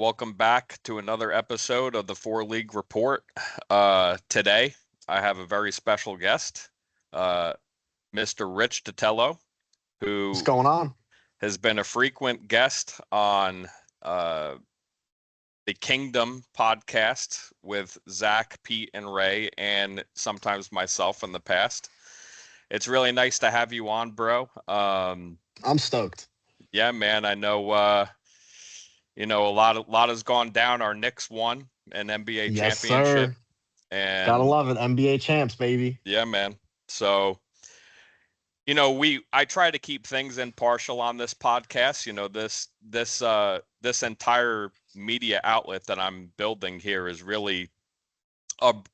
Welcome back to another episode of the Four League Report. Today, I have a very special guest, uh, Mr. Rich Datello, What's who going on? has been a frequent guest on uh, the Kingdom podcast with Zach, Pete, and Ray, and sometimes myself in the past. It's really nice to have you on, bro. I'm stoked. Yeah, man, I know. A lot has gone down. Our Knicks won an NBA Yes, championship, sir. Gotta and love it. NBA champs, baby. yeah, man. So, I try to keep things impartial on this podcast. This entire media outlet that I'm building here is really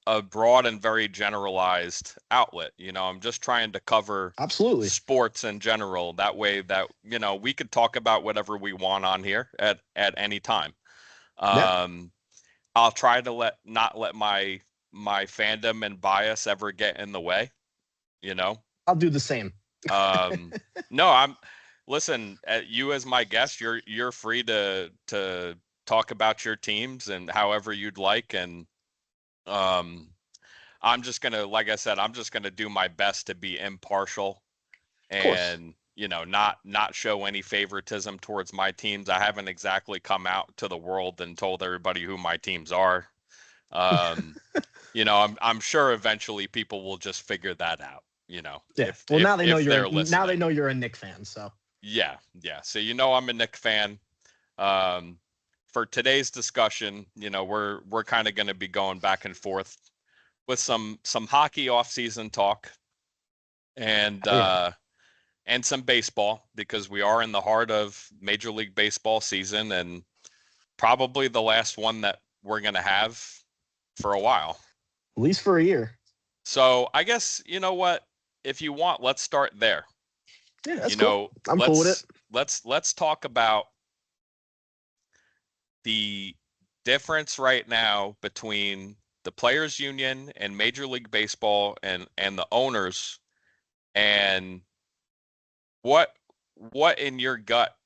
a broad and very generalized outlet. I'm just trying to cover Absolutely. sports in general. That way that, we could talk about whatever we want on here at any time. Yeah, Um, I'll try to not let my fandom and bias ever get in the way, you know. I'll do the same. Um, no, I'm listen, you as my guest, you're free to talk about your teams and however you'd like, and um I'm just gonna, like I said, I'm just gonna do my best to be impartial Of course. and not show any favoritism towards my teams. I haven't exactly come out to the world and told everybody who my teams are. Um, I'm sure eventually people will just figure that out. Yeah. If Well, if now they know if they're listening. you're a Knick fan. So Yeah, yeah. So I'm a Knick fan. Um, for today's discussion, we're kind of going to be going back and forth with some hockey off-season talk and hell yeah. and some baseball because we are in the heart of Major League Baseball season and probably the last one that we're going to have for a while. At least for a year. So I guess, you know what, if you want, let's start there. Yeah, that's cool. I'm cool with it. Let's talk about the difference right now between the players union and Major League Baseball and the owners, and what in your gut,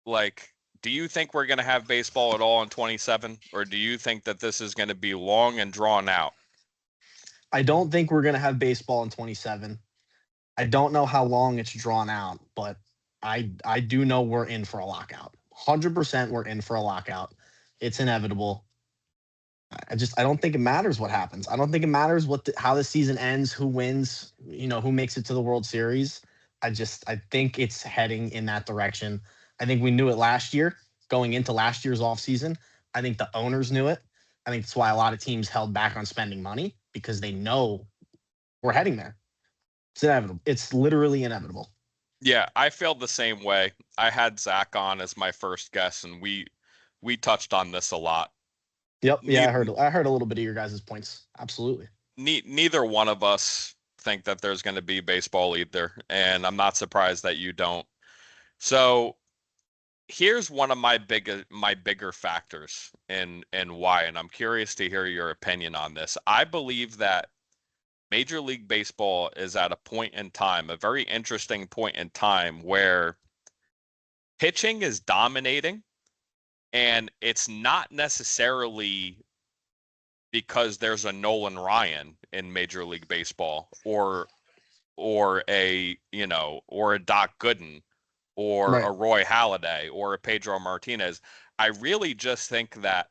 like, do you think we're going to have baseball at all in 27, or do you think that this is going to be long and drawn out? I don't think we're gonna have baseball in 27. I don't know how long it's drawn out, but I do know we're in for a lockout. 100% we're in for a lockout. It's inevitable. I don't think it matters what happens. I don't think it matters how the season ends, who wins, who makes it to the World Series. I think it's heading in that direction. I think we knew it last year going into last year's offseason. I think the owners knew it. I think that's why a lot of teams held back on spending money because they know we're heading there. It's inevitable. It's literally inevitable. Yeah, I feel the same way. I had Zach on as my first guest, and we touched on this a lot. Yep. Yeah, Ne- I heard a little bit of your guys' points. Absolutely. Neither one of us think that there's going to be baseball either, and I'm not surprised that you don't. So here's one of my bigger factors and why, and I'm curious to hear your opinion on this. I believe that Major League Baseball is at a point in time, a very interesting point in time, where pitching is dominating, and it's not necessarily because there's a Nolan Ryan in Major League Baseball or a Doc Gooden or Right. a Roy Halladay or a Pedro Martinez. I really just think that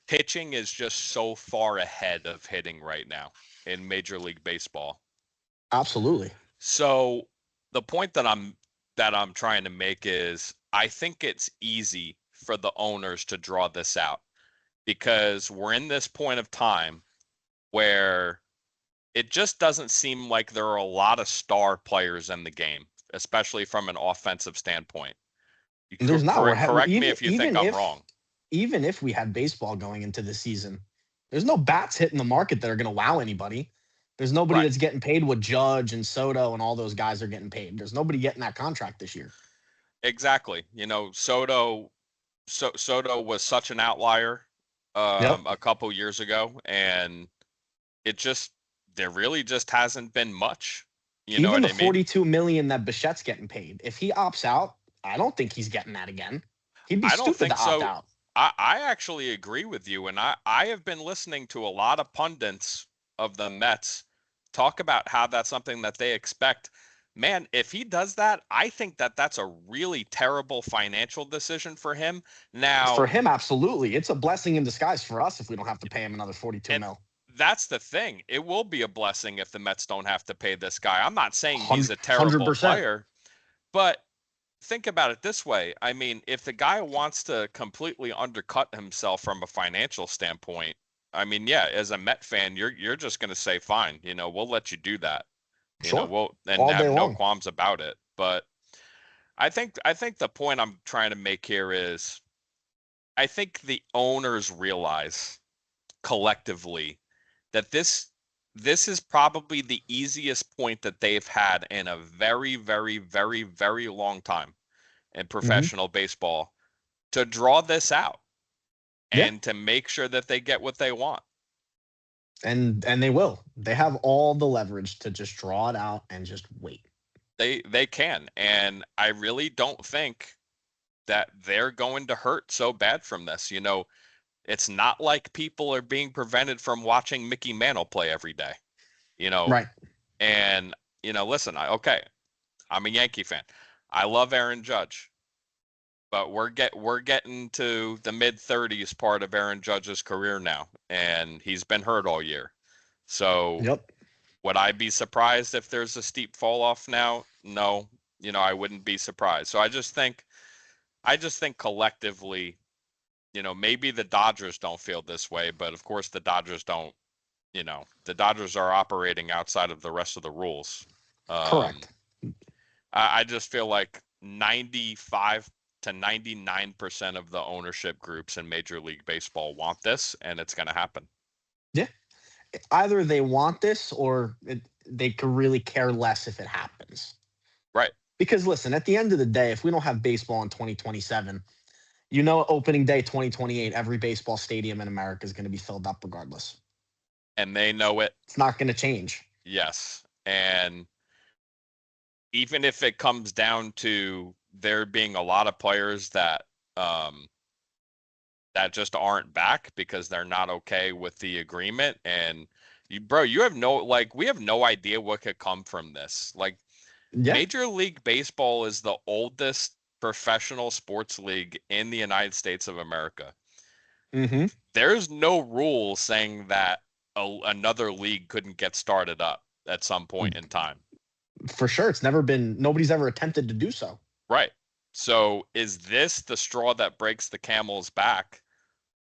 pitching is just so far ahead of hitting right now in Major League Baseball. Absolutely. So the point that I'm trying to make is I think it's easy for the owners to draw this out because we're in this point of time where it just doesn't seem like there are a lot of star players in the game, especially from an offensive standpoint. You There's not. correct me if you think I'm wrong. Even if we had baseball going into the season, there's no bats hitting the market that are going to wow anybody. There's nobody Right. that's getting paid what Judge and Soto and all those guys are getting paid. There's nobody getting that contract this year. Exactly. Soto was such an outlier Yep. a couple years ago, and there really just hasn't been much. You know Even what the I mean? 42 million that Bichette's getting paid, if he opts out, I don't think he's getting that again. He'd be I don't stupid think to opt so. out. I actually agree with you, and I have been listening to a lot of pundits of the Mets talk about how that's something that they expect. Man, if he does that, I think that that's a really terrible financial decision for him. For Now, him, absolutely. It's a blessing in disguise for us if we don't have to pay him another 42 and mil. that's the thing. It will be a blessing if the Mets don't have to pay this guy. I'm not saying he's a terrible 100%. player, but think about it this way. I mean, if the guy wants to completely undercut himself from a financial standpoint, I mean, yeah, as a Met fan, you're just going to say, fine, we'll let you do that. Sure. We'll and All day have no long. qualms about it. But I think the point I'm trying to make here is I think the owners realize collectively that this is probably the easiest point that they've had in a very, very, very, very long time in Hmm. professional baseball to draw this out Yeah. and to make sure that they get what they want. And they will. They have all the leverage to just draw it out and just wait. They can, and I really don't think that they're going to hurt so bad from this. It's not like people are being prevented from watching Mickey Mantle play every day, you know, Right. and listen, okay, I'm a Yankee fan. I love Aaron Judge, but we're getting to the mid 30s part of Aaron Judge's career now, and he's been hurt all year. So Yep. would I be surprised if there's a steep fall off now? No, I wouldn't be surprised. So I just think collectively, maybe the Dodgers don't feel this way, but of course the Dodgers don't, the Dodgers are operating outside of the rest of the rules. Um, Correct. I just feel like 95 to 99% of the ownership groups in Major League Baseball want this, and it's going to happen. Yeah. Either they want this or they could really care less if it happens. Right. Because listen, at the end of the day, if we don't have baseball in 2027, opening day 2028, every baseball stadium in America is going to be filled up regardless. And they know it. It's not going to change. Yes. And even if it comes down to there being a lot of players um, that just aren't back because they're not okay with the agreement, and you have we have no idea what could come from this. Like, Yeah. Major League Baseball is the oldest professional sports league in the United States of America. Hmm. There's no rule saying that another league couldn't get started up at some point in time. For sure. Nobody's ever attempted to do so. Right. So is this the straw that breaks the camel's back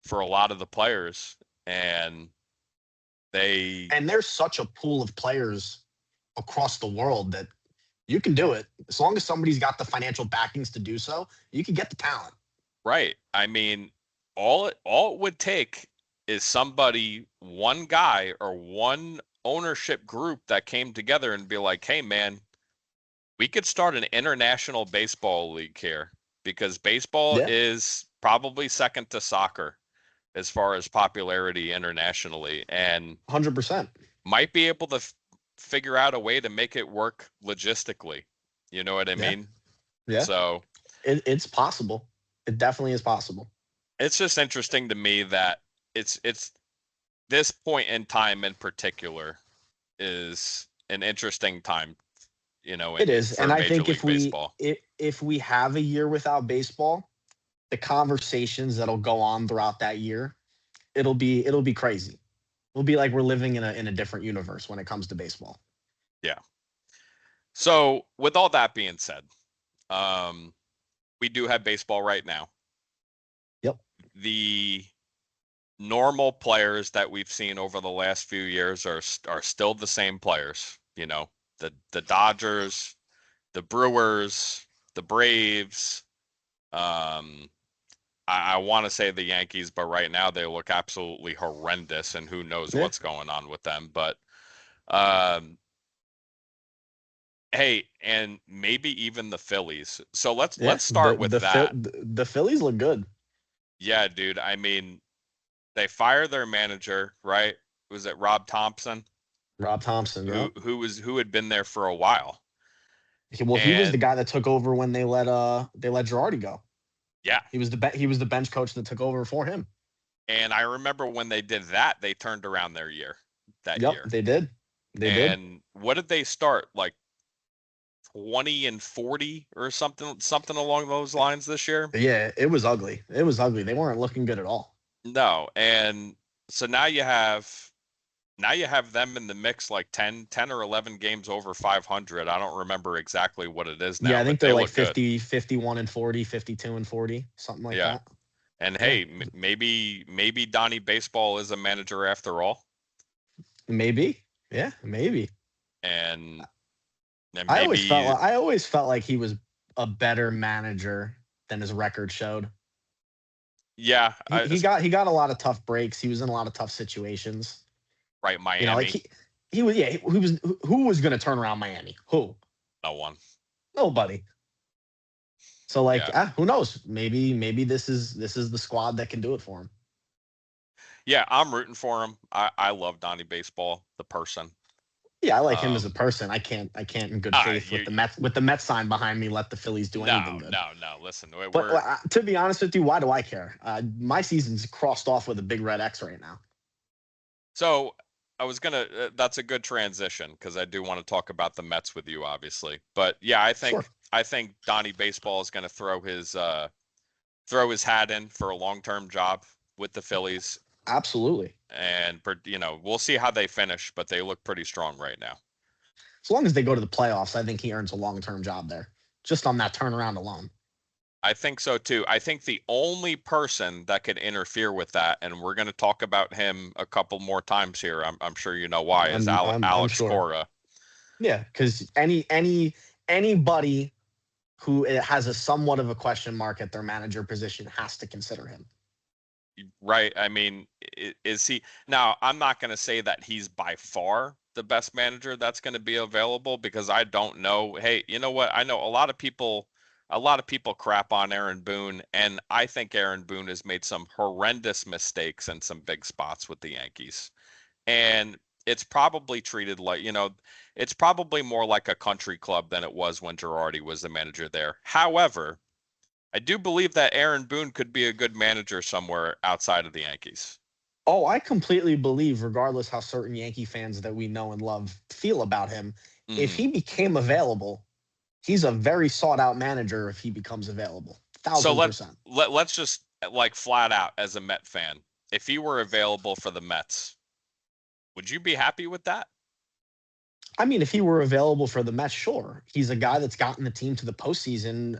for a lot of the players? And they, And there's such a pool of players across the world that you can do it. As long as somebody's got the financial backings to do so, you can get the talent. right. I mean, all it would take is somebody, one guy or one ownership group that came together and be like, "Hey man, we could start an international baseball league here because baseball Yeah. is probably second to soccer as far as popularity internationally and 100%. might be able to figure out a way to make it work logistically." You know what I Yeah. mean? Yeah. So It's possible. It definitely is possible. it's just interesting to me that it's this point in time in particular is an interesting time, It is. for And I Major think League Baseball. if we have a year without baseball, the conversations that'll go on throughout that year, it'll be crazy. It'll be like we're living in a different universe when it comes to baseball. Yeah. So with all that being said, um, we do have baseball right now. Yep. The normal players that we've seen over the last few years are still the same players. The Dodgers, the Brewers, the Braves. Um, I want to say the Yankees, but right now they look absolutely horrendous, and who knows Yeah. what's going on with them. But um, hey, and maybe even the Phillies. So let's Yeah. let's start with that. The Phillies look good. Yeah, dude. I mean, they fire their manager, right? Was it Rob Thompson, Rob Thompson, who yep. who had been there for a while? Well, he was the And guy that took over when they let Girardi go. Yeah. He was the bench coach that took over for him. And I remember when they did that, they turned around their year that Yep, year. they did. They did. And what did they start? Like 20-40 or something along those lines this year? Yeah, it was ugly. It was ugly. They weren't looking good at all. No. And so now you have them in the mix like 10 or 11 games over 500. I don't remember exactly what it is Yeah, now, I but think they they're like look good. 50, 51 and 40, 52 and 40, something like Yeah. that. And Yeah, hey, maybe Donnie Baseball is a manager after all. maybe. Yeah, maybe. And and maybe I always felt like he was a better manager than his record showed. yeah, He got a lot of tough breaks. He was in a lot of tough situations. right, You know, like Miami, he was, yeah, who was going to turn around Miami? Who? no one. Nobody. So like, Yeah. who knows? Maybe this is the squad that can do it for him. Yeah, I'm rooting for him. I love Donnie Baseball, the person. Yeah, I like him as a Um person. I can't in good faith you with the Mets sign behind me let the Phillies do anything no, good. no, no. Listen, But we're to be honest with you, why do I care? My season's crossed off with a big red X right now. so I was gonna. That's a good transition because I do want to talk about the Mets with you, obviously. But yeah, Sure, I think Donnie Baseball is gonna throw his hat in for a long-term job with the Phillies, absolutely. and we'll see how they finish, but they look pretty strong right now. As long as they go to the playoffs, I think he earns a long term job there, just on that turnaround alone. I think so too. I think the only person that could interfere with that, and we're going to talk about him a couple more times here. I'm sure you know why. Is I'm Alex sure. Cora? Yeah, because anybody who has a somewhat of a question mark at their manager position has to consider him. Right. I mean, is he now? I'm not going to say that he's by far the best manager that's going to be available because I don't know. Hey, you know what? I know a lot of people crap on Aaron Boone, and I think Aaron Boone has made some horrendous mistakes in some big spots with the Yankees. And it's probably treated like, it's probably more like a country club than it was when Girardi was the manager there. However, I do believe that Aaron Boone could be a good manager somewhere outside of the Yankees. Oh, I completely believe, regardless how certain Yankee fans that we know and love feel about him, if Hmm. he became available, he's a very sought out manager if he becomes available. So Thousand let percent. let's just like flat out as a Met fan, if he were available for the Mets, would you be happy with that? I mean, if he were available for the Mets, sure. He's a guy that's gotten the team to the postseason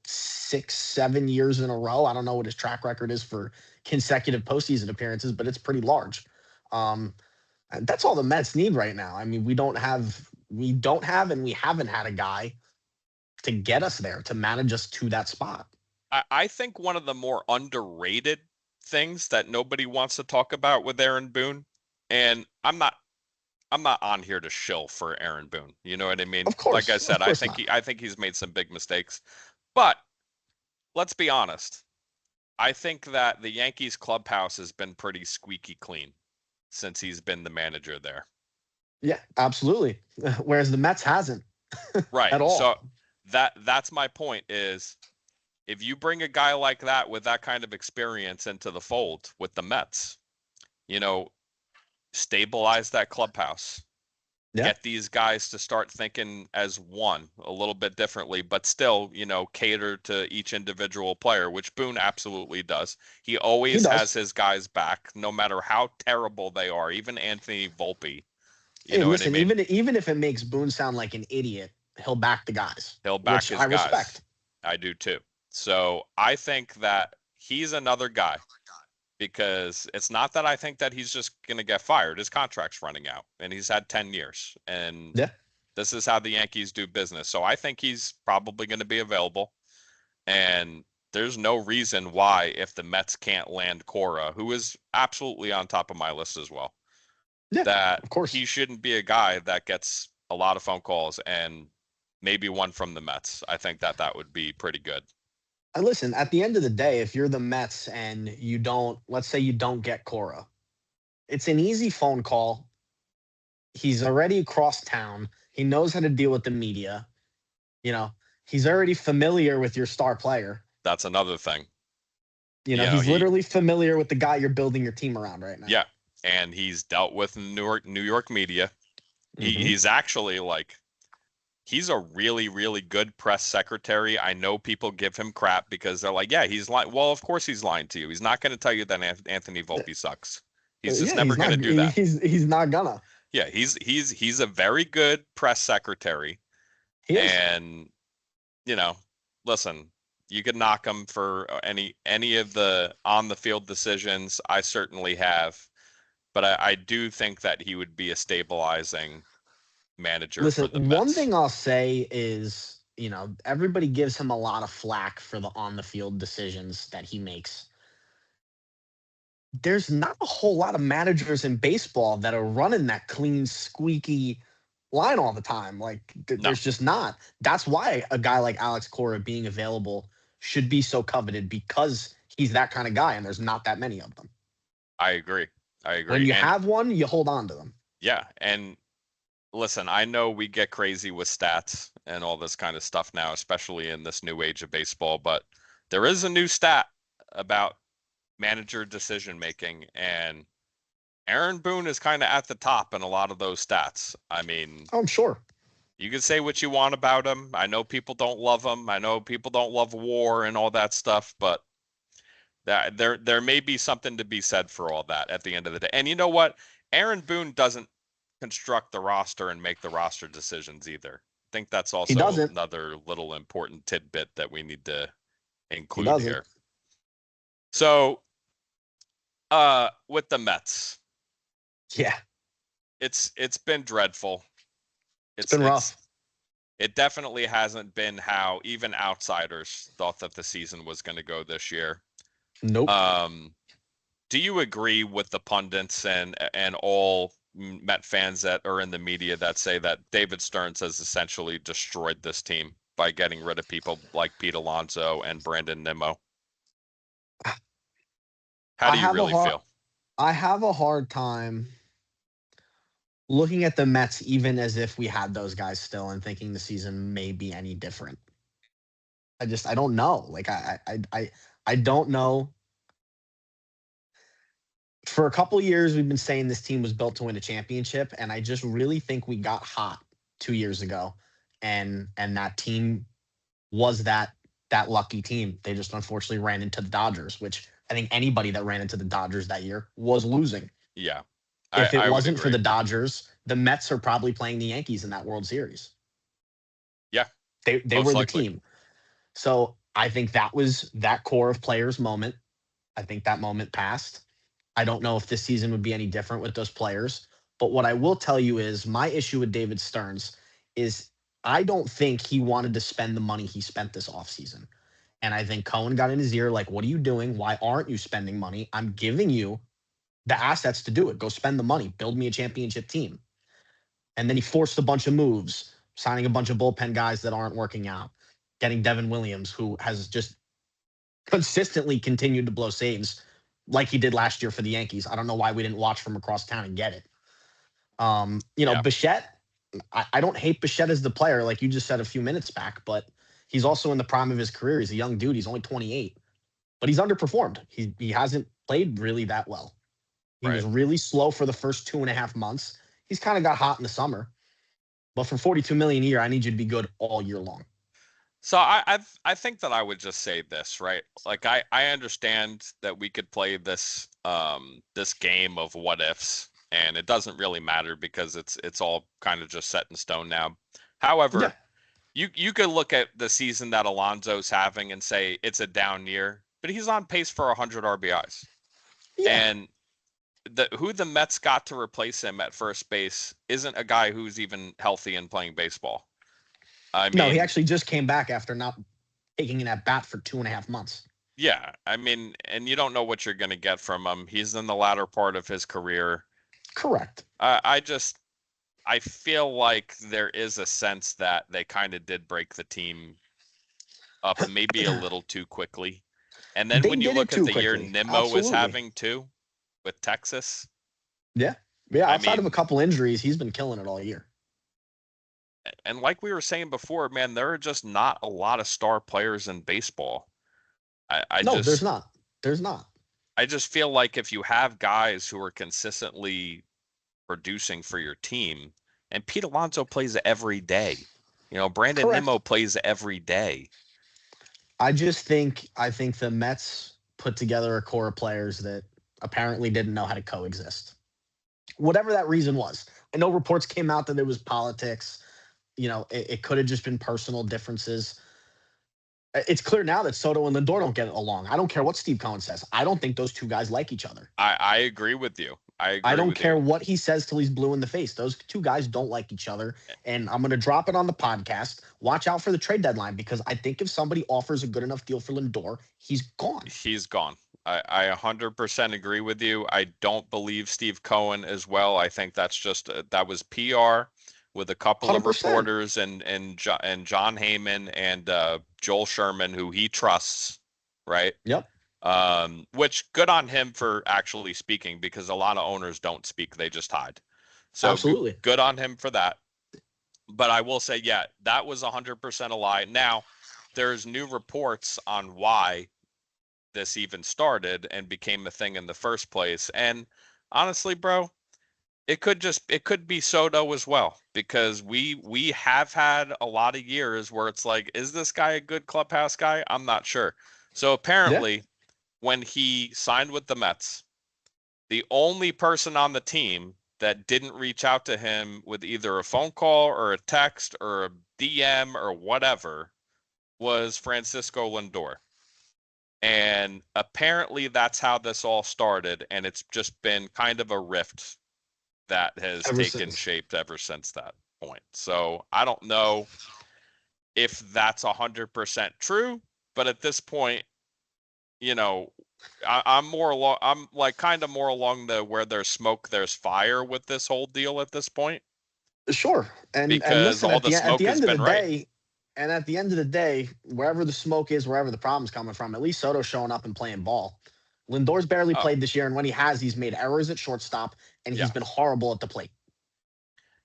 6, 7 years in a row. I don't know what his track record is for consecutive postseason appearances, but it's pretty large. Um, and that's all the Mets need right now. I mean, and we haven't had a guy to get us there to manage us to that spot. I think one of the more underrated things that nobody wants to talk about with Aaron Boone, and I'm not on here to shill for Aaron Boone. You know what I mean? Like I Of said, course not. I think he's made some big mistakes. But let's be honest. I think that the Yankees clubhouse has been pretty squeaky clean since he's been the manager there. Yeah, absolutely. Whereas the Mets hasn't Right. at all. So that's my point is if you bring a guy like that with that kind of experience into the fold with the Mets, you know, stabilize that clubhouse. Yeah, Get these guys to start thinking as one a little bit differently, but still, cater to each individual player, which Boone absolutely does. He he always has does. his guys back, no matter how terrible they are, even Anthony Volpe. You Hey, know what I listen, mean? even if it makes Boone sound like an idiot, he'll back the guys, He'll back which I his guys. respect. I do too. So I think that he's another guy because it's not that I think that he's just going to get fired. His contract's running out and he's had 10 years. And Yeah, this is how the Yankees do business. So I think he's probably going to be available. And there's no reason why, if the Mets can't land Cora, who is absolutely on top of my list as well, yeah, that of course. he shouldn't be a guy that gets a lot of phone calls and maybe one from the Mets. I think that that would be pretty good. And listen, at the end of the day, if you're the Mets and you don't, let's say you don't get Cora, it's an easy phone call. He's already across town. He knows how to deal with the media. You know, he's already familiar with your star player. That's another thing. He's literally familiar with the guy you're building your team around right now. Yeah, and he's dealt with New York media. Mm-hmm. He's actually like he's a really, really good press secretary. I know people give him crap because they're like, yeah, he's lying. Well, of course he's lying to you. He's not going to tell you that Anthony Volpe sucks. He's just Yeah, never going to do that. He's not gonna. Yeah, he's a very good press secretary. He is. And listen, you could knock him for any of the on the field decisions. I certainly have, but I do think that he would be a stabilizing manager for the Listen, one Mets. thing I'll say is, everybody gives him a lot of flack for the on the field decisions that he makes. There's not a whole lot of managers in baseball that are running that clean, squeaky line all the time. Like, No, there's just not. That's why a guy like Alex Cora being available should be so coveted, because he's that kind of guy, and there's not that many of them. I agree. I When agree. you And have one, you hold on to them. yeah, and listen, I know we get crazy with stats and all this kind of stuff now, especially in this new age of baseball, but there is a new stat about manager decision making, and Aaron Boone is kind of at the top in a lot of those stats. I mean, Oh, I'm sure. you can say what you want about him. I know people don't love him. I know people don't love war and all that stuff, but that there may be something to be said for all that at the end of the day. And you know what? Aaron Boone doesn't construct the roster and make the roster decisions either. I think that's He also doesn't. another little important tidbit that we need to He include doesn't. here. So, with the Mets, Yeah, it's been dreadful. it's been It's rough. it definitely hasn't been how even outsiders thought that the season was going to go this year. Nope. Um, do you agree with the pundits and all Met fans that are in the media that say that David Stearns has essentially destroyed this team by getting rid of people like Pete Alonso and Brandon Nimmo? How I do you have a really hard feel? I have a hard time looking at the Mets even as if we had those guys still and thinking the season may be any different. I don't know. Like I don't know. For a couple years we've been saying this team was built to win a championship, and I just really think we got hot 2 years ago, and that team was that lucky team. They just unfortunately ran into the Dodgers, which I think anybody that ran into the Dodgers that year was losing. Yeah, If it I would wasn't for agree. the Dodgers, the Mets are probably playing the Yankees in that World Series. Yeah, They most were the likely. team. So I think that was that core of players moment. I think that moment passed. I don't know if this season would be any different with those players. But what I will tell you is my issue with David Stearns is I don't think he wanted to spend the money he spent this offseason. And I think Cohen got in his ear, like, what are you doing? Why aren't you spending money? I'm giving you the assets to do it. Go spend the money. Build me a championship team. And then he forced a bunch of moves, signing a bunch of bullpen guys that aren't working out, getting Devin Williams, who has just consistently continued to blow saves like he did last year for the Yankees. I don't know why we didn't watch from across town and get it. Yeah, Bichette, I don't hate Bichette as the player, like you just said a few minutes back, but he's also in the prime of his career. He's a young dude. He's only 28, but he's underperformed. He hasn't played really that well. He right. was really slow for the first 2.5 months. He's kind of got hot in the summer, but for 42 million a year, I need you to be good all year long. So I think that I would just say this, right? Like I understand that we could play this game of what ifs, and it doesn't really matter because it's all kind of just set in stone now. Yeah, However, you could look at the season that Alonso's having and say it's a down year, but he's on pace for 100 RBIs. yeah. And who the Mets got to replace him at first base isn't a guy who's even healthy and playing baseball. I No, he mean, actually just came back after not taking an at bat for 2.5 months. yeah, I mean, and you don't know what you're going to get from him. He's in the latter part of his career. Correct. I just I feel like there is a sense that they kind of did break the team up maybe a little too quickly. And then They when you did it look at too the year quickly. Nimmo is Absolutely. having too with Texas, Yeah. Yeah. I Outside of a mean, couple injuries, he's been killing it all year. and like we were saying before, man, there are just not a lot of star players in baseball. I No, there's just not. There's not. I just feel like if you have guys who are consistently producing for your team, and Pete Alonso plays every day, Brandon Correct. Nimmo plays every day. I think the Mets put together a core of players that apparently didn't know how to coexist. Whatever that reason was. I know reports came out that it was politics. It could have just been personal differences. It's clear now that Soto and Lindor don't get along. I don't care what Steve Cohen says. I don't think those two guys like each other. I agree with you. I I agree don't with you. care what he says till he's blue in the face. Those two guys don't like each other. And I'm going to drop it on the podcast. Watch out for the trade deadline because I think if somebody offers a good enough deal for Lindor, he's gone. He's gone. I 100% agree with you. I don't believe Steve Cohen as well. I think that's just that was PR with a couple of 100%. reporters and John Heyman and Joel Sherman, who he trusts, right? Yep. Which good on him for actually speaking because a lot of owners don't speak; they just hide. So Absolutely. good on him for that. But I will say, yeah, that was 100% a lie. Now, there's new reports on why this even started and became a thing in the first place. And honestly, bro, it could be Soto as well because we have had a lot of years where it's like, is this guy a good clubhouse guy? I'm not sure. So Yeah. apparently, when he signed with the Mets, the only person on the team that didn't reach out to him with either a phone call or a text or a DM or whatever was Francisco Lindor. And apparently that's how this all started. And it's just been kind of a rift that has Ever taken since. shape ever since that point. So I don't know if that's 100% true, but at this point, you know, I'm more along, I'm like kind of more along the where there's smoke, there's fire with this whole deal at this point Sure. And because listen, all at the the smoke has end of the been right. day, wherever the smoke is, wherever the problem's coming from, at least Soto's showing up and playing ball. Lindor's barely Oh, played this year, and when he has, he's made errors at shortstop, and he's yeah. been horrible at the plate.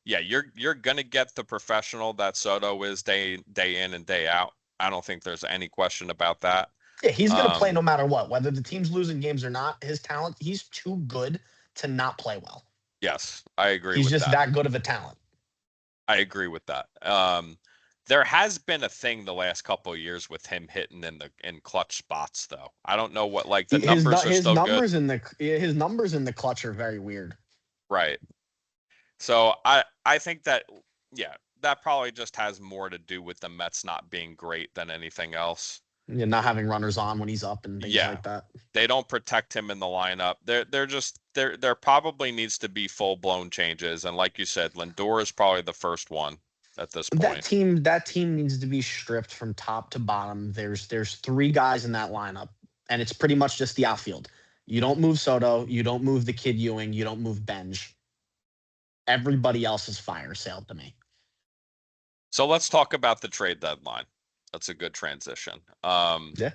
Yeah, you're gonna get the professional that Soto is day in and day out. I don't think there's any question about that. Yeah, he's going to play Um, no matter what, whether the team's losing games or not. His talent, he's too good to not play well. yes, I agree He's with just that. that good of a talent. I agree with that. There has been a thing the last couple of years with him hitting in clutch spots though. I don't know what like the numbers are His still good, numbers in the clutch are very weird. right? So I think that yeah, that probably just has more to do with the Mets not being great than anything else. Yeah, not having runners on when he's up and things Yeah, like that. they don't protect him in the lineup. They're just there probably needs to be full blown changes. And like you said, Lindor is probably the first one at this point. That team needs to be stripped from top to bottom. There's three guys in that lineup, and it's pretty much just the outfield. You don't move Soto, you don't move the kid Ewing, you don't move Benj. Everybody else is fire sale to me. So let's talk about the trade deadline. That's a good transition. Yeah.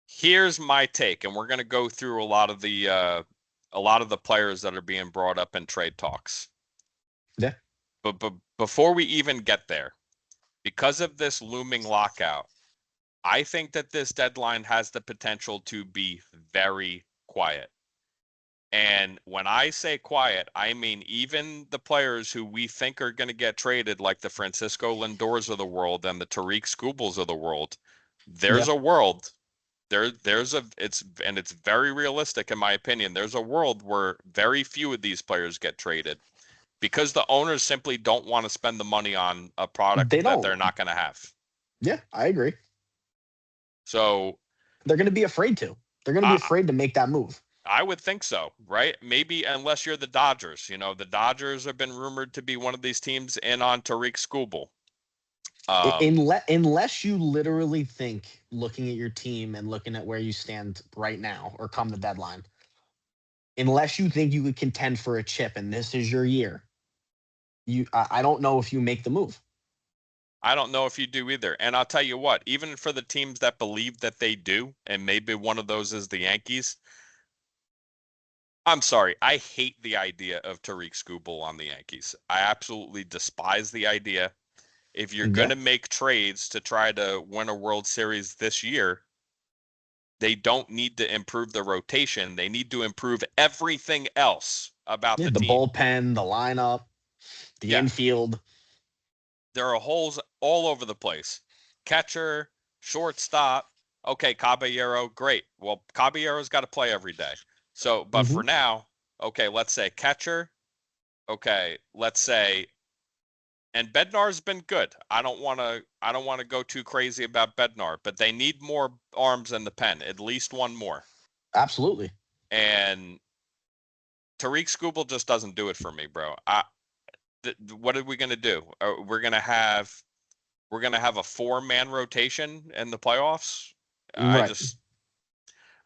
Here's my take, and we're going to go through a lot of the players that are being brought up in trade talks. Yeah. But before we even get there, because of this looming lockout, I think that this deadline has the potential to be very quiet. And when I say quiet, I mean even the players who we think are going to get traded, like the Francisco Lindors of the world and the Tariq Skubals of the world. There's Yeah. a world there's a it's very realistic in my opinion. There's a world where very few of these players get traded because the owners simply don't want to spend the money on a They product that don't. they're not going to have. Yeah, I agree. So They're going to be afraid to. They're going to be I afraid to make that move. I would think so, right? Maybe unless you're the Dodgers. The Dodgers have been rumored to be one of these teams in on Tariq Skubal. Unless you literally think, looking at your team and looking at where you stand right now or come the deadline, unless you think you could contend for a chip and this is your year, I don't know if you make the move. I don't know if you do either. And I'll tell you what, even for the teams that believe that they do, and maybe one of those is the Yankees, I'm sorry. I hate the idea of Tariq Skubal on the Yankees. I absolutely despise the idea. If you're going Yeah. to make trades to try to win a World Series this year, They don't need to improve the rotation. They need to improve everything else about Yeah, the the team. bullpen, the lineup, the Yeah, infield. there are holes all over the place. Catcher, shortstop. Okay, Caballero, great. Well, Caballero's got to play every day. So, but Hmm. for now, okay, let's say catcher. Okay, let's say, and Bednar's been good. I don't want to go too crazy about Bednar, but they need more arms in the pen, at least one more. Absolutely. And Tariq Skubal just doesn't do it for me, bro. What are we gonna do? We're gonna have a 4-man rotation in the playoffs. I Right. just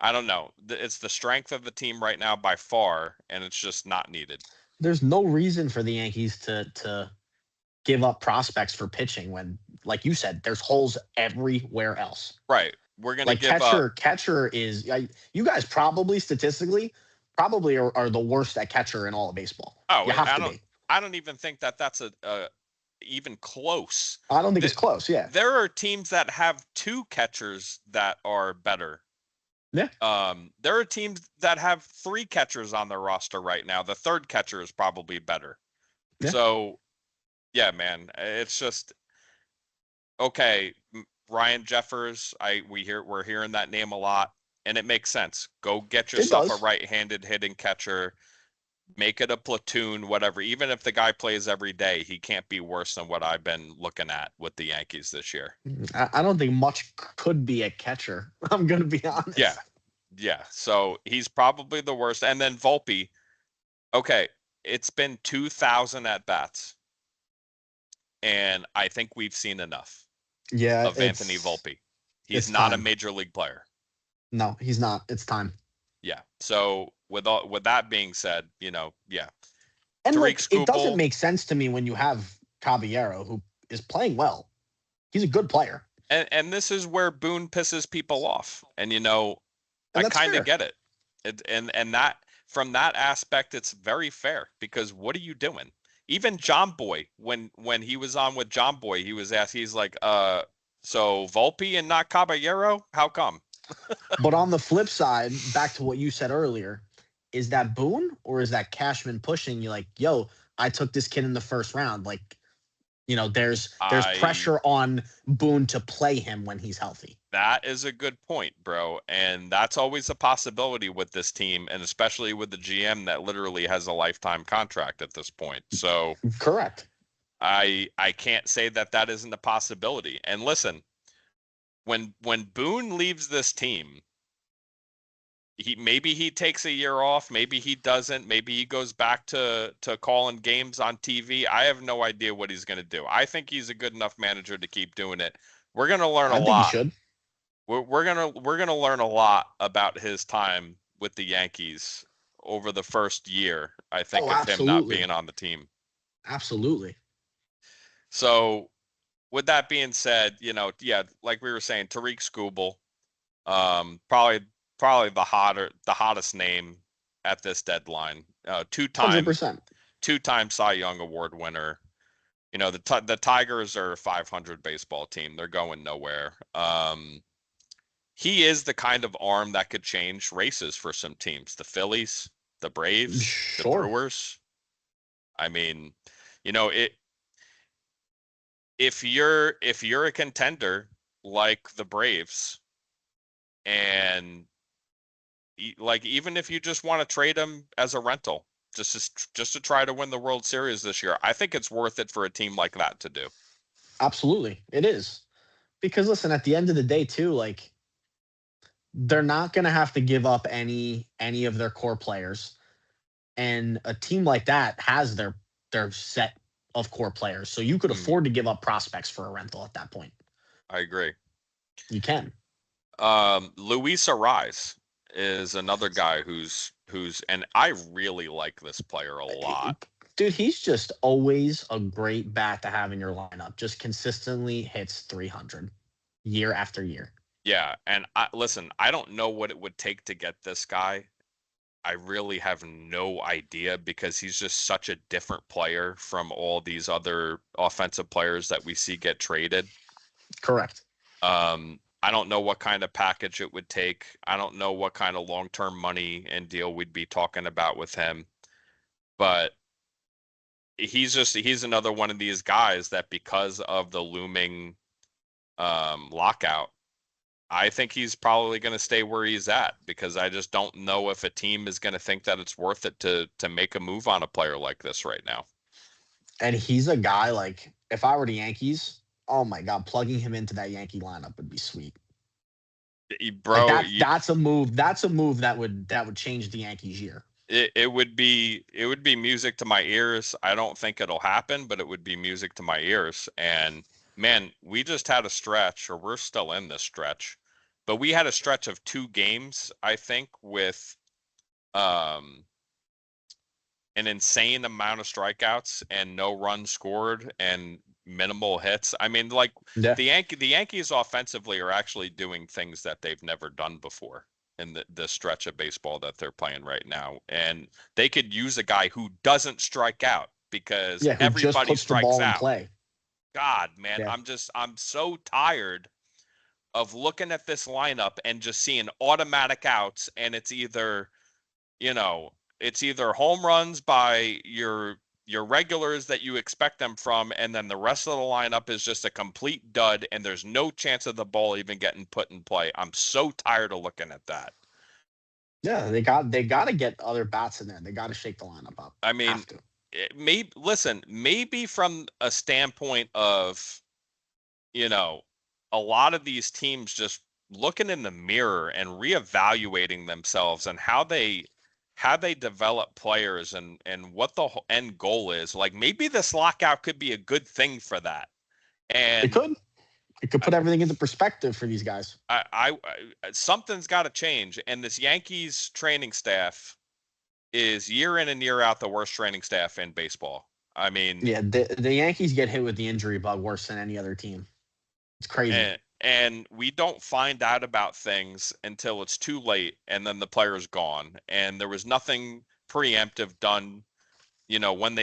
I don't know. It's the strength of the team right now by far, and it's just not needed. There's no reason for the Yankees to give up prospects for pitching when, like you said, there's holes everywhere else. Right. We're gonna Like give up. catcher is you guys probably statistically probably are the worst at catcher in all of baseball. Oh, You have I to don't. be. I don't even think that that's a even close. I don't think it's The, close. Yeah. there are teams that have 2 catchers that are better. Yeah. There are teams that have 3 catchers on their roster right now. The third catcher is probably better. Yeah. So, yeah, man, it's just okay. Ryan Jeffers, we're hearing that name a lot, and it makes sense. Go get It yourself a does. right-handed hitting catcher, make it a platoon, whatever. Even if the guy plays every day, he can't be worse than what I've been looking at with the Yankees this year. I don't think much could be a catcher. I'm gonna be Yeah, honest. yeah. So he's probably the worst. And then Volpe, okay, it's been 2,000 at bats, and I think we've seen enough Yeah, of Anthony it's Volpe. He's it's not a time. major league player. No, he's not. It's time. Yeah. So with that being said, yeah, And Tariq like it doesn't Skubal, make sense to me when you have Caballero who is playing well. He's a good player, and this is where Boone pisses people off, and and I that's kind of fair. get it. And that from that aspect, it's very fair because what are you doing? Even John Boy, when he was on with John Boy, he was asked, he's like, so Volpe and not Caballero? How come? But on the flip side, back to what you said earlier, is that Boone or is that Cashman pushing you like, yo, I took this kid in the first round? Like, there's I pressure on Boone to play him when he's healthy. That is a good point, bro. And that's always a possibility with this team, and especially with the GM that literally has a lifetime contract at this point. So Correct. I can't say that that isn't a possibility. And listen, when Boone leaves this team, maybe he takes a year off, maybe he doesn't, maybe he goes back to calling games on TV. I have no idea what he's going to do. I think he's a good enough manager to keep doing it. We're going to learn a I think he lot. should. We're gonna learn a lot about his time with the Yankees over the first year, I think, Oh, of him not absolutely. being on the team. Absolutely. So with that being said, yeah, like we were saying, Tariq Skubal, probably the hottest name at this deadline. Two-time 100%. two-time Cy Young Award winner. The Tigers are a 500 baseball team. They're going nowhere. He is the kind of arm that could change races for some teams. The Phillies, the Braves, the Sure. Brewers. I mean, it if you're a contender like the Braves and like even if you just want to trade him as a rental just to try to win the World Series this year, I think it's worth it for a team like that to do. Absolutely. It is. Because listen, at the end of the day, too, like they're not gonna have to give up any of their core players. And a team like that has their set of core players. So you could Mm, afford to give up prospects for a rental at that point. I agree. You can. Luis Arise is another guy and I really like this player a lot. Dude, he's just always a great bat to have in your lineup. Just consistently hits 300 year after year. Yeah, and listen, I don't know what it would take to get this guy. I really have no idea because he's just such a different player from all these other offensive players that we see get traded. Correct. I don't know what kind of package it would take. I don't know what kind of long-term money and deal we'd be talking about with him. But he's another one of these guys that because of the looming lockout, I think he's probably going to stay where he's at because I just don't know if a team is going to think that it's worth it to make a move on a player like this right now. And he's a guy like if I were the Yankees, oh my god, plugging him into that Yankee lineup would be sweet. Like Bro, that's a move. That's a move that would change the Yankees year. it would be music to my ears. I don't think it'll happen, but it would be music to my ears. And man, we just had a stretch, or we're still in this stretch, but we had a stretch of 2 games, I think, with um an insane amount of strikeouts and no runs scored and minimal hits. I mean, like Yeah. the Yankees offensively are actually doing things that they've never done before in the stretch of baseball that they're playing right now. And they could use a guy who doesn't strike out because Yeah, who just everybody puts the strikes ball in out. play. God, man, Yeah. I'm so tired of looking at this lineup and just seeing automatic outs and you know, it's either home runs by your regulars that you expect them from, and then the rest of the lineup is just a complete dud, and there's no chance of the ball even getting put in play. I'm so tired of looking at that. Yeah, they got to get other bats in there. They got to shake the lineup up. I mean, Have to. maybe from a standpoint of, you know, a lot of these teams just looking in the mirror and reevaluating themselves and how they develop players and what the end goal is. Like maybe this lockout could be a good thing for that. It And could. It could put everything into perspective for these guys. something's got to change. And this Yankees training staff is year in and year out the worst training staff in baseball. I mean, Yeah, the Yankees get hit with the injury bug worse than any other team. It's crazy. and we don't find out about things until it's too late and then the player's gone and there was nothing preemptive done, when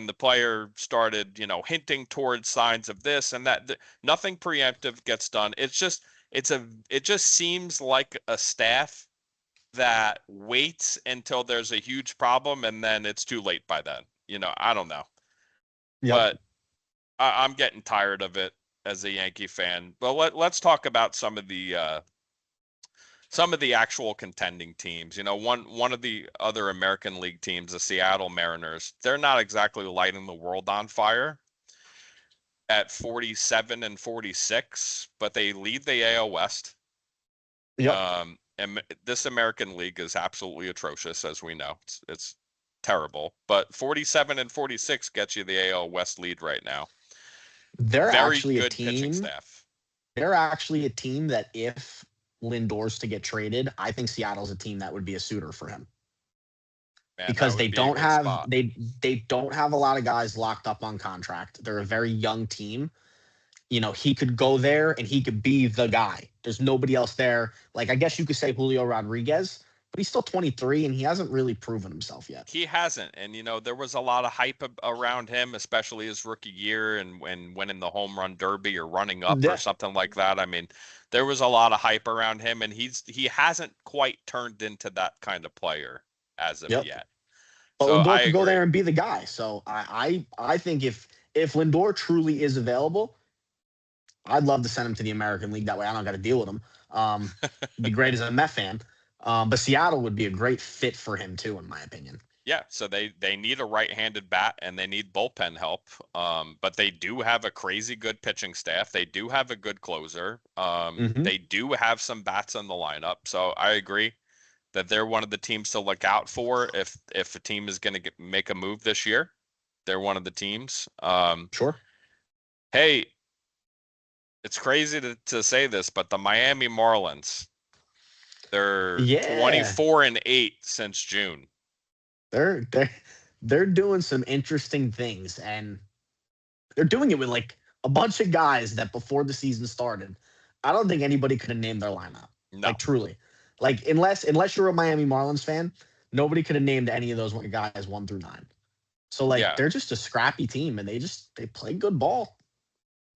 the player started, hinting towards signs of this and that. Nothing preemptive gets done. It just seems like a staff that waits until there's a huge problem and then it's too late by then. I don't know, Yep. but I'm getting tired of it as a Yankee fan. But let's talk about some of the actual contending teams. One of the other American League teams, the Seattle Mariners, they're not exactly lighting the world on fire at 47 and 46, but they lead the AL West. Yep. And this American League is absolutely atrocious, as we know. It's terrible. But 47 and 46 gets you the AL West lead right now. They're Very actually a good pitching team. staff. They're actually a team that if Lindor's to get traded, I think Seattle's a team that would be a suitor for him Man, that because they would be a don't good have spot. they don't have a lot of guys locked up on contract. They're a very young team. He could go there and he could be the guy. There's nobody else there. Like I guess you could say Julio Rodriguez, but he's still 23 and he hasn't really proven himself yet. He hasn't, and there was a lot of hype around him, especially his rookie year and when winning the home run derby or running up or Yeah. something like that. I mean, there was a lot of hype around him, and he hasn't quite turned into that kind of player as of Yep. yet. But So I Lindor could go agree. there and be the guy. So I think if Lindor truly is available, I'd love to send him to the American League. That way I don't got to deal with him. It'd be great as a Met fan. But Seattle would be a great fit for him too, in my opinion. Yeah, so they need a right-handed bat and they need bullpen help. But they do have a crazy good pitching staff. They do have a good closer. Hmm. They do have some bats in the lineup. So I agree that they're one of the teams to look out for if a team is going to make a move this year. They're one of the teams. Sure. Hey, it's crazy to say this, but the Miami Marlins, they're Yeah. 24 and 8 since June. They're doing some interesting things, and they're doing it with like a bunch of guys that before the season started, I don't think anybody could have named their lineup. No, Like truly, like unless you're a Miami Marlins fan, nobody could have named any of those guys 1 through 9. So like yeah, they're just a scrappy team, and they play good ball.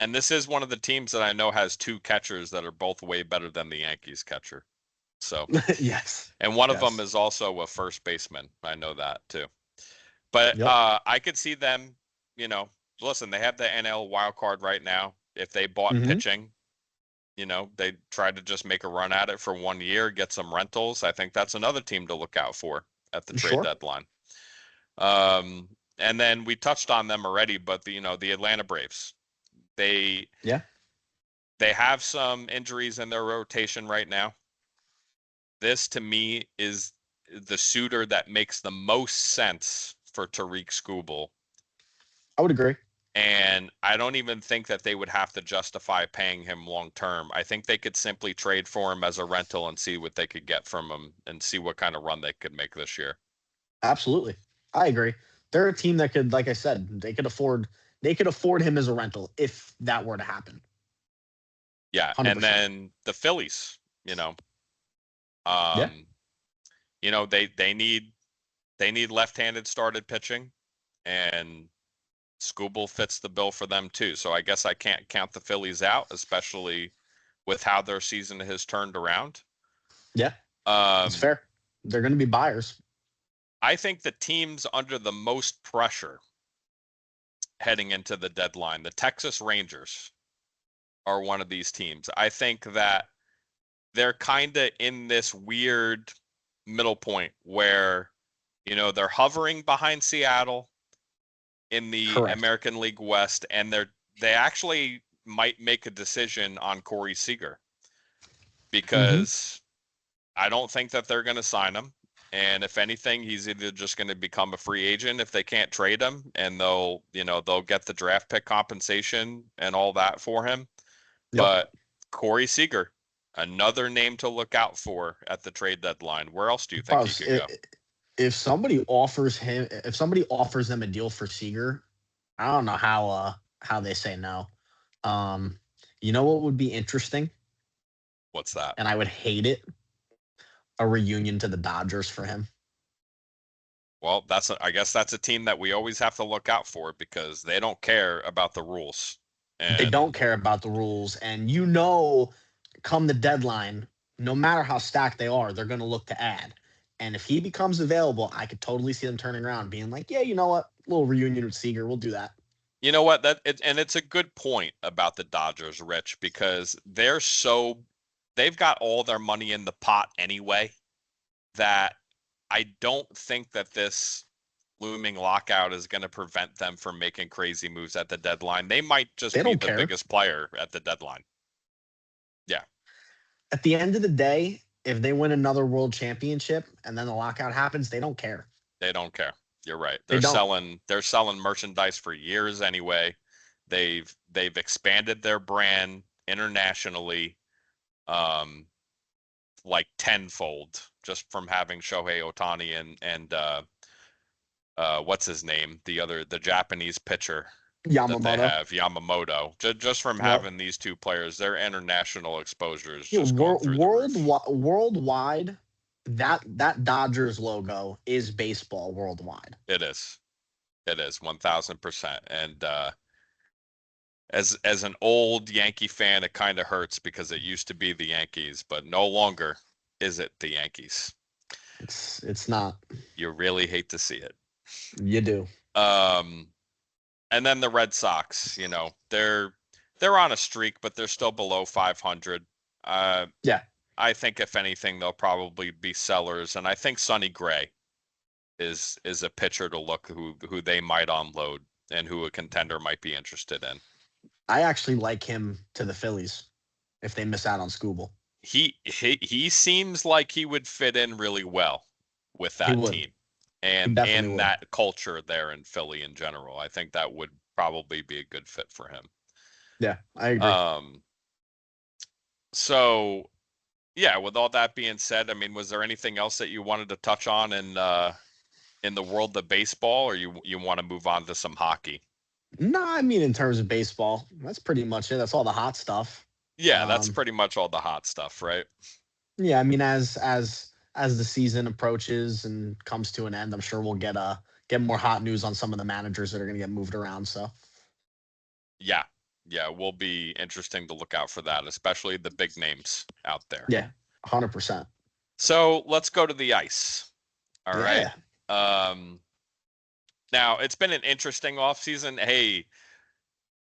And this is one of the teams that I know has two catchers that are both way better than the Yankees catcher. So, Yes. and one of them Yes. is also a first baseman. I know that too. But Yep. I could see them, you know, listen, they have the NL wild card right now. If they bought Hmm. pitching, they tried to just make a run at it for 1 year, get some rentals. I think that's another team to look out for at the trade Sure. deadline. Um, and then we touched on them already, but the Atlanta Braves, they Yeah. they have some injuries in their rotation right now. This to me is the suitor that makes the most sense for Tariq Skubal. I would agree. And I don't even think that they would have to justify paying him long term. I think they could simply trade for him as a rental and see what they could get from him and see what kind of run they could make this year. Absolutely. I agree. They're a team that could, like I said, they could afford him as a rental if that were to happen. Yeah, and 100%. then the Phillies, Yeah. um, they need left-handed started pitching, and Skubal fits the bill for them too. So I guess I can't count the Phillies out, especially with how their season has turned around. Yeah. It's Um, fair. They're going to be buyers. I think the teams under the most pressure heading into the deadline, the Texas Rangers are one of these teams. I think that they're kind of in this weird middle point where, they're hovering behind Seattle in the Correct. American League West, and they actually might make a decision on Corey Seager Hmm. because I don't think that they're going to sign him. And if anything, he's either just going to become a free agent if they can't trade him, and they'll get the draft pick compensation and all that for him. Yep. But Corey Seager, another name to look out for at the trade deadline. Where else do you think he Plus, could go? if somebody offers them a deal for Seager, I don't know how they say no. Um, you know what would be interesting, What's that? and I would hate it, a reunion to the Dodgers for him. Well, I guess that's a team that we always have to look out for because they don't care about the rules. They don't And care about the rules, and come the deadline, no matter how stacked they are, they're going to look to add. And if he becomes available, I could totally see them turning around, being like, "Yeah, you know what? Little reunion with Seager, we'll do that." you know what? And it's a good point about the Dodgers, Rich, because they've got all their money in the pot anyway, that I don't think that this looming lockout is going to prevent them from making crazy moves at the deadline. They might They just be don't the care. biggest player at the deadline. Yeah, At the end of the day, if they win another world championship and then the lockout happens, they don't care. they don't care. You're right. They They're don't. selling merchandise for years anyway. They've expanded their brand internationally, um, like tenfold just from having Shohei Ohtani and what's his name, the Japanese pitcher that they Yamamoto. have, Yamamoto. Just from Yep. having these two players, their international exposure is Yeah, just going through the roof. worldwide, that Dodgers logo is baseball worldwide. It is. It is 1000%. And as an old Yankee fan, it kind of hurts because it used to be the Yankees, but no longer is it the Yankees. It's not. You really hate to see it. You do. Um, and then the Red Sox, they're on a streak, but they're still below 500. Uh, Yeah. I think if anything, they'll probably be sellers, and I think Sonny Gray is a pitcher to look who they might unload and who a contender might be interested in. I actually like him to the Phillies if they miss out on Scooble. He seems like he would fit in really well with He that would. team He definitely and would. that culture there in Philly in general. I think that would probably be a good fit for him. Yeah, I agree. Um, so yeah, with all that being said, I mean, was there anything else that you wanted to touch on in the world of baseball, or you want to move on to some hockey? No, I mean in terms of baseball, that's pretty much it. That's all the hot stuff. Yeah, that's Um, pretty much all the hot stuff, right? yeah, I mean as the season approaches and comes to an end, I'm sure we'll get more hot news on some of the managers that are going to get moved around. So Yeah. Yeah, will be interesting to look out for that, especially the big names out there. Yeah, 100%. So let's go to the ice. All right. Yeah. Um, Now it's been an interesting offseason. Hey,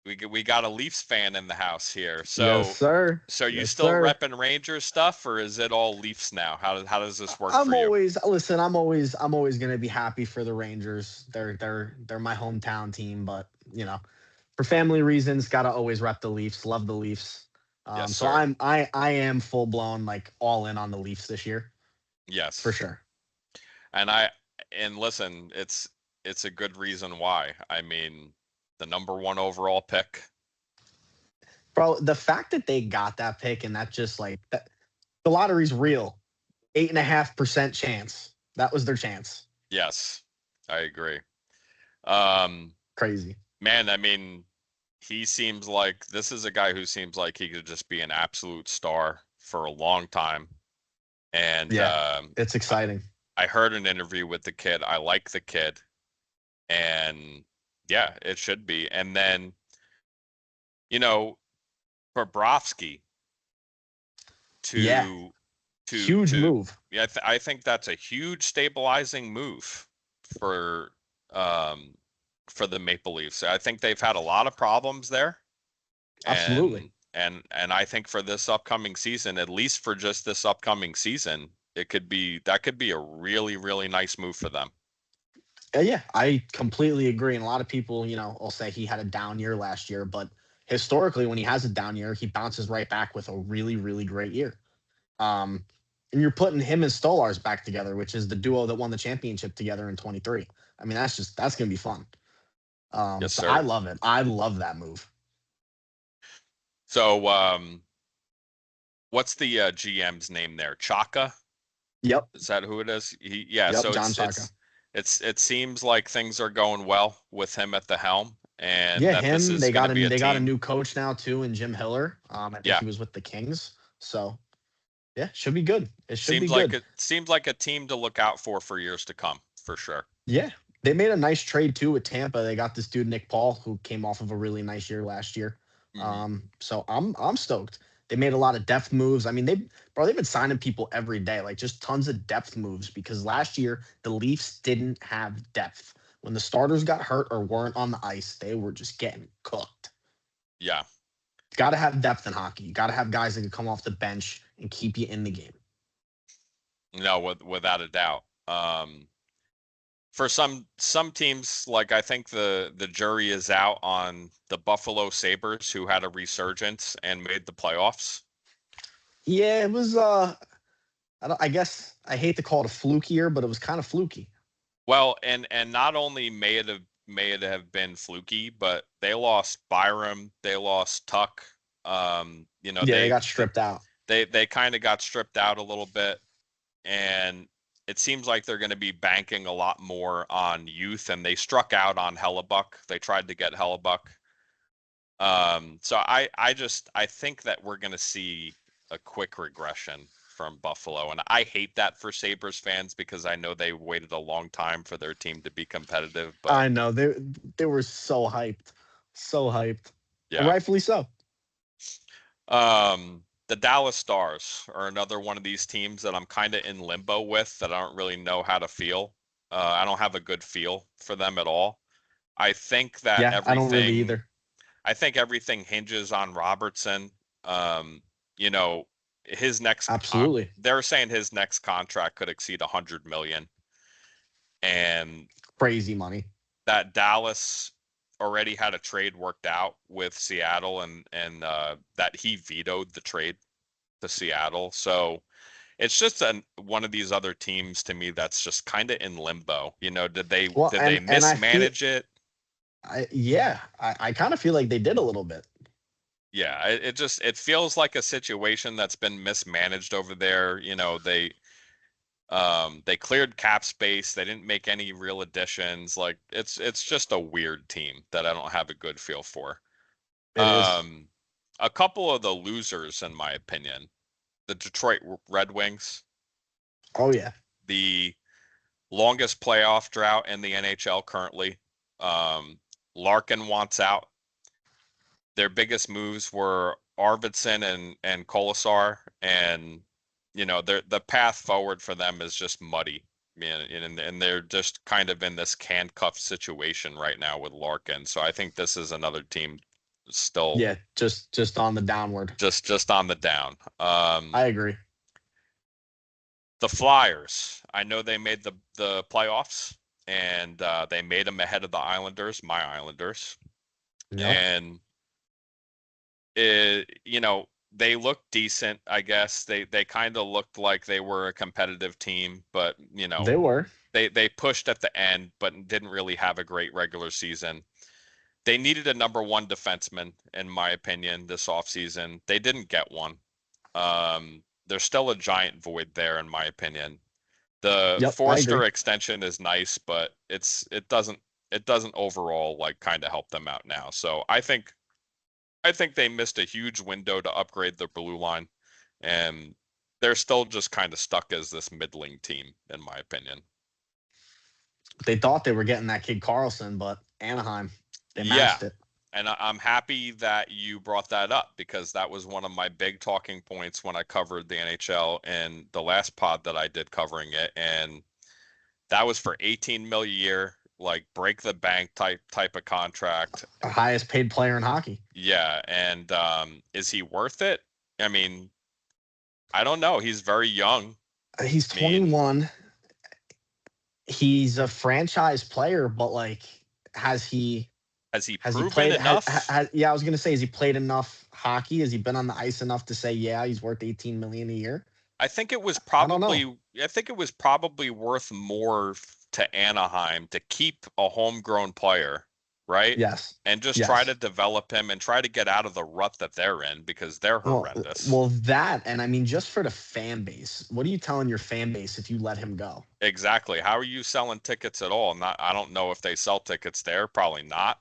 we got a Leafs fan in the house here. Yes, sir. So you Yes, still sir. repping Rangers stuff, or is it all Leafs now? How does this work I'm for you? always listen. I'm always gonna be happy for the Rangers. They're my hometown team, but for family reasons, gotta always rep the Leafs. Love the Leafs. Yes, So sir. I am full blown like all in on the Leafs this year for Yes. sure. And and listen, it's a good reason why. I mean, the number one overall pick. Bro, the fact that they got that pick and that just like that, the lottery's real. 8.5% chance. That was their chance. Yes, I agree. Um, Crazy. Man, I mean, he seems like this is a guy who seems like he could just be an absolute star for a long time. And Yeah, it's exciting. I heard an interview with the kid. I like the kid, and yeah, it should be. And then you know, Bobrovsky Yeah, to huge to move. yeah, I think that's a huge stabilizing move for um for the Maple Leafs. I think they've had a lot of problems there, Absolutely. and I think for this upcoming season, at least for just this upcoming season, that could be a really really nice move for them. Yeah, I completely agree. And a lot of people, will say he had a down year last year, but historically, when he has a down year, he bounces right back with a really, really great year. Um, and you're putting him and Stolars back together, which is the duo that won the championship together in 23. I mean, that's gonna be fun. Yes, So I sir. love it. I love that move. So, what's the GM's name there? Chaka? Yep. Is that who it is? Yeah. Yep. So John Chaka. it seems like things are going well with him at the helm, and Yeah, that this him. is They going to got be a a they got a team. new coach now too, in Jim Hiller. I think Yeah, he was with the Kings. So yeah, should be good. It should be seems good. like it seems like a team to look out for years to come, for sure. Yeah. They made a nice trade too with Tampa. They got this dude Nick Paul who came off of a really nice year last year. Hmm. So I'm stoked. They made a lot of depth moves. I mean, they've been signing people every day, like just tons of depth moves because last year the Leafs didn't have depth. When the starters got hurt or weren't on the ice, they were just getting cooked. Yeah, Got to have depth in hockey. You got to have guys that can come off the bench and keep you in the game. no, without a doubt. For some teams, like I think the jury is out on the Buffalo Sabres, who had a resurgence and made the playoffs. Yeah, it was I guess I hate to call it a fluke year, but it was kind of fluky. Well, and not only may it have been fluky, but they lost Byram, they lost Tuck. You know, Yeah, they got stripped out. they kind of got stripped out a little bit, and it seems like they're going to be banking a lot more on youth, and they struck out on Hellebuck. They tried to get Hellebuck. So I think that we're going to see a quick regression from Buffalo, and I hate that for Sabres fans because I know they waited a long time for their team to be competitive, but I know they were so hyped, and yeah. rightfully so. The Dallas Stars are another one of these teams that I'm kind of in limbo with that I don't really know how to feel. I don't have a good feel for them at all. I think that Yeah, I don't really either. I think everything hinges on Robertson. Um, you know, Absolutely they're saying his next contract could exceed 100 million, and crazy money. that Dallas already had a trade worked out with Seattle, and that he vetoed the trade to Seattle. So it's just one of these other teams to me that's just kind of in limbo. You know, Well, did they and I feel mismanage it? I kind of feel like they did a little bit. Yeah, it feels like a situation that's been mismanaged over there. You know, they cleared cap space. They didn't make any real additions. Like it's just a weird team that I don't have a good feel for. It is. Um, a couple of the losers, in my opinion, the Detroit Red Wings, Oh yeah. the longest playoff drought in the NHL currently. Um, Larkin wants out. their biggest moves were Arvidsson and Kolasar, and the path forward for them is just muddy. Man, and they're just kind of in this handcuffed situation right now with Larkin. So I think this is another team still Yeah, just on the downward. just on the down. I agree. The Flyers, I know they made the playoffs, and they made them ahead of the Islanders, my Islanders, Yep. and they looked decent, I guess. They kind of looked like they were a competitive team, but They were. they pushed at the end, but didn't really have a great regular season. They needed a number one defenseman, in my opinion, this offseason. They didn't get one. There's still a giant void there, in my opinion. The Yep, I agree. Forster extension is nice, but it doesn't overall like kind of help them out now. So I think they missed a huge window to upgrade the blue line, and they're still just kind of stuck as this middling team, in my opinion. They thought they were getting that kid Carlson, but Anaheim, they Yeah, matched it. and I'm happy that you brought that up because that was one of my big talking points when I covered the NHL and the last pod that I did covering it, and that was for 18 million a year, like break the bank type of contract. The highest paid player in hockey. Yeah, and is he worth it? I mean, I don't know. He's very young. He's I mean, 21. He's a franchise player, but like, has he has he has he proven played? enough? Yeah, I was gonna say, has he played enough hockey? Has he been on the ice enough to say, yeah, he's worth 18 million a year? I think it was I don't know. probably I think it was probably worth more to Anaheim to keep a homegrown player, right? Yes, And just try to yes. develop him and try to get out of the rut that they're in because they're horrendous. Well, that, and I mean, just for the fan base, what are you telling your fan base if you let him go? Exactly. How are you selling tickets at all? Not, I don't know if they sell tickets there. Probably not.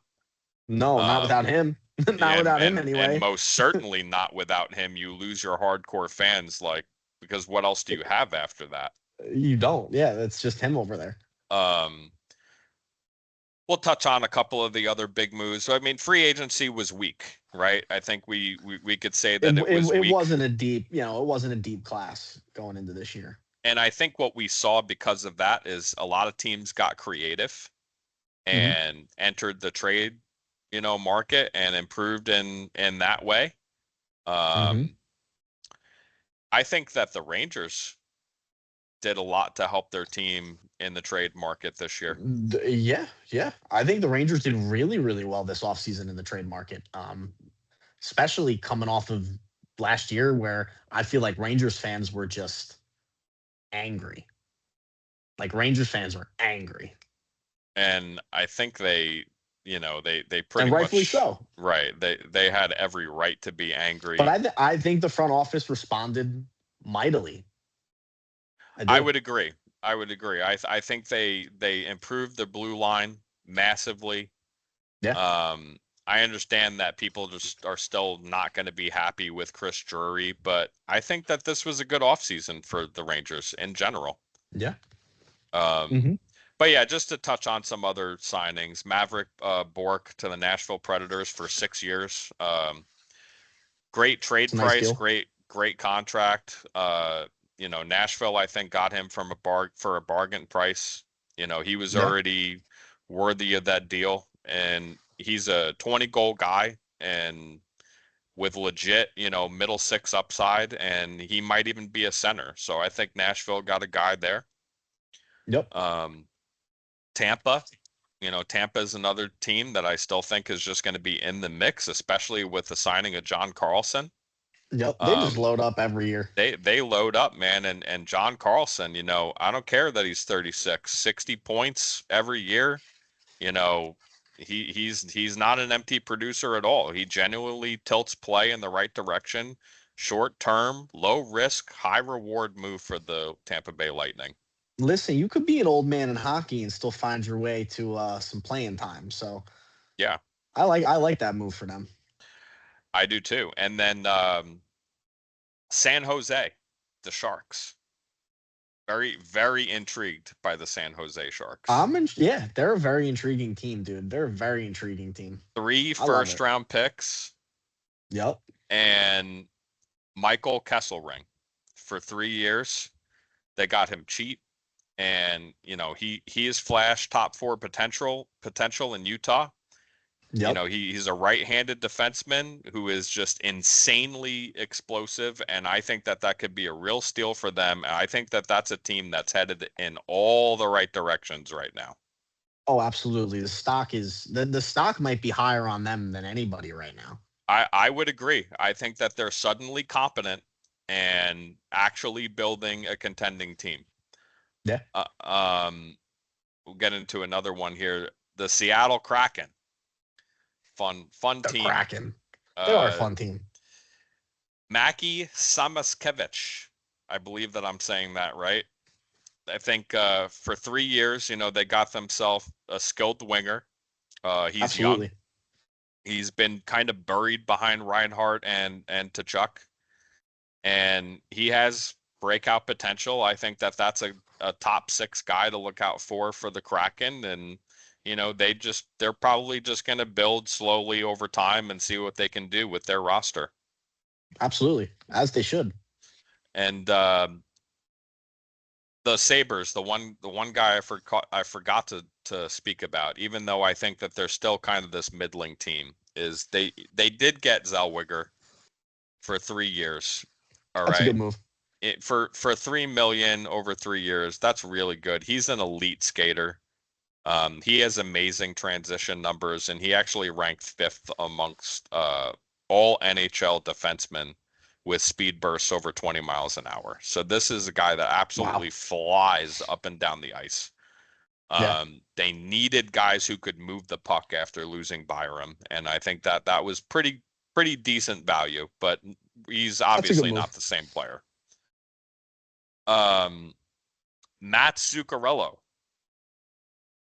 No, not without Um, him. Not and without him, and anyway. most certainly not without him. You lose your hardcore fans, like because what else do you have after that? You don't. Yeah, that's just him over there. Um, we'll touch on a couple of the other big moves. So, I mean, free agency was weak, right? I think we could say It, that it it, was it weak. wasn't a deep, it wasn't a deep class going into this year. And I think what we saw because of that is a lot of teams got creative Hmm. and entered the trade, market and improved in that way. Hmm. Um, I think that the Rangers did a lot to help their team in the trade market this year. Yeah, yeah. I think the Rangers did really, really well this offseason in the trade market, especially coming off of last year where I feel like Rangers fans were just angry. Like Rangers fans were angry, And I think they and pretty rightfully much so. right. They had every right to be But angry. I think the front office responded mightily. I I do. would agree. I would agree. I think they improved the blue line massively. Yeah. Um, I understand that people just are still not going to be happy with Chris Drury, but I think that this was a good offseason for the Rangers in general. Yeah. Um, Hmm. but yeah, just to touch on some other signings, Maverick Bork to the Nashville Predators for 6 years. Great It's trade a nice price, deal. great contract. Nashville I think got him for a bargain price. He was Yeah. already worthy of that deal, and he's a 20 goal guy and with legit, middle six upside, and he might even be a center. So I think Nashville got a guy there. Yep. Um, Tampa, Tampa is another team that I still think is just going to be in the mix, especially with the signing of John Carlson. Yep. They just Um, load up every year. they load up, man, and John Carlson, I don't care that he's 36, 60 points every year. You know, he's not an empty producer at all. He genuinely tilts play in the right direction. Short term, low risk, high reward move for the Tampa Bay Lightning. Listen, you could be an old man in hockey and still find your way to some playing time. So Yeah, I like that move for them. I do too. And then San Jose, the Sharks. Very, very intrigued by the San Jose Sharks. Yeah, they're a very intriguing team, dude. They're a very intriguing team. Three I love first it. round picks, Yep. and Michael Kesselring for 3 years. They got him cheap, and he has flashed top four potential in Utah. Yep. He's a right-handed defenseman who is just insanely explosive, and I think that that could be a real steal for them. And I think that that's a team that's headed in all the right directions right now. Oh, absolutely. The stock might be higher on them than anybody right now. I would agree. I think that they're suddenly competent and actually building a contending team. Yeah. Uh, um, we'll get into another one here. The Seattle Kraken, fun The team. Kraken. They are a Uh, fun team. Mackie Samaskevich. I believe that I'm saying that right. I think for 3 years, they got themselves a skilled winger. He's young. Absolutely. He's been kind of buried behind Reinhardt and Tkachuk, and he has breakout potential. I think that that's a top six guy to look out for the Kraken, and they're probably just going to build slowly over time and see what they can do with their roster. Absolutely. As they should. And the Sabres, the one guy I forgot to speak about, even though I think that they're still kind of this middling team, is they did get Zellweger for 3 years. All That's a right. good move. For 3 million over 3 years, that's really good. He's an elite skater. He has amazing transition numbers, and he actually ranked fifth amongst all NHL defensemen with speed bursts over 20 miles an hour. So this is a guy that Wow. absolutely flies up and down the ice. Yeah. They needed guys who could move the puck after losing Byram, and I think that that was pretty decent value, but he's That's a good obviously move. not the same player. Um, Matt Zuccarello